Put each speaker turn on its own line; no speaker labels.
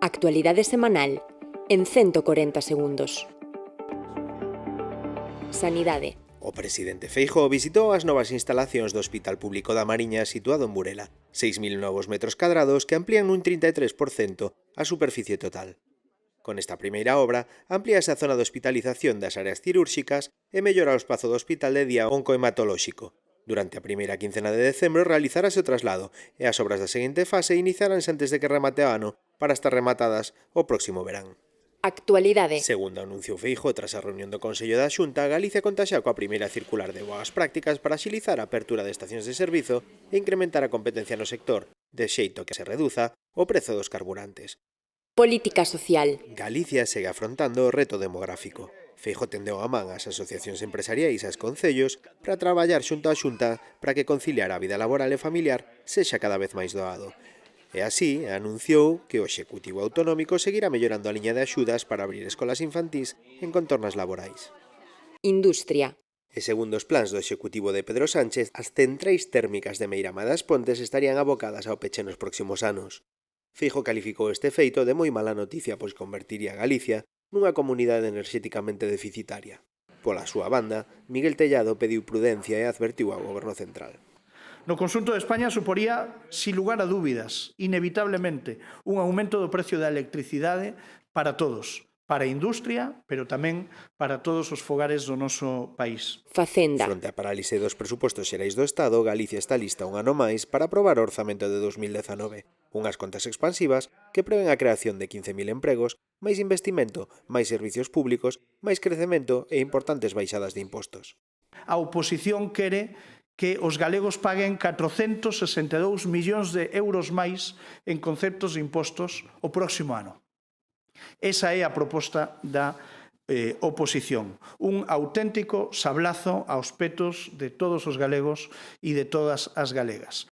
Actualidade semanal en 140 segundos. Sanidade.
O presidente Feijóo visitou as novas instalacións do Hospital Público da Mariña situado en Burela, 6.000 novos metros cadrados que amplían un 33% a superficie total. Con esta primeira obra, amplíase a zona de hospitalización das áreas cirúrxicas e mellora o espazo do hospital de día oncohematolóxico. Durante a primeira quincena de decembro realizarase o traslado e as obras da seguinte fase iniciaránse antes de que remate o ano para estar rematadas o próximo verán.
Actualidade.
Segundo anunciou Feijóo tras a reunión do Consello da Xunta, Galicia conta xa coa primeira circular de boas prácticas para axilizar a apertura de estacións de servizo e incrementar a competencia no sector, de xeito que se reduza o prezo dos carburantes.
Política social.
Galicia segue afrontando o reto demográfico. Feijóo tendeu a man ás asociacións empresariais e aos concellos para traballar xunto á Xunta para que conciliar a vida laboral e familiar sexa cada vez máis doado. E así, anunciou que o Executivo Autonómico seguirá mellorando a liña de axudas para abrir escolas infantís en contornas laborais.
Industria.
E segundo os plans do Executivo de Pedro Sánchez, as centrais térmicas de Meirama das Pontes estarían abocadas ao peche nos próximos anos. Feijóo calificou este feito de moi mala noticia pois convertiría a Galicia nunha comunidade enerxéticamente deficitaria. Pola súa banda, Miguel Tellado pediu prudencia e advertiu ao Goberno Central.
No conxunto de España suporía, sin lugar a dúbidas, inevitablemente, un aumento do precio da electricidade para todos, para a industria, pero tamén para todos os fogares do noso país.
Facenda.
Fronte á parálise dos presupostos xerais do Estado, Galicia está lista un ano máis para aprobar o orzamento de 2019, unhas contas expansivas que prevén a creación de 15.000 empregos, máis investimento, máis servicios públicos, máis crecemento e importantes baixadas de impostos.
A oposición quere que os galegos paguen 462 millóns de euros máis en conceptos de impostos o próximo ano. Esa é a proposta da oposición. Un auténtico sablazo aos petos de todos os galegos e de todas as galegas.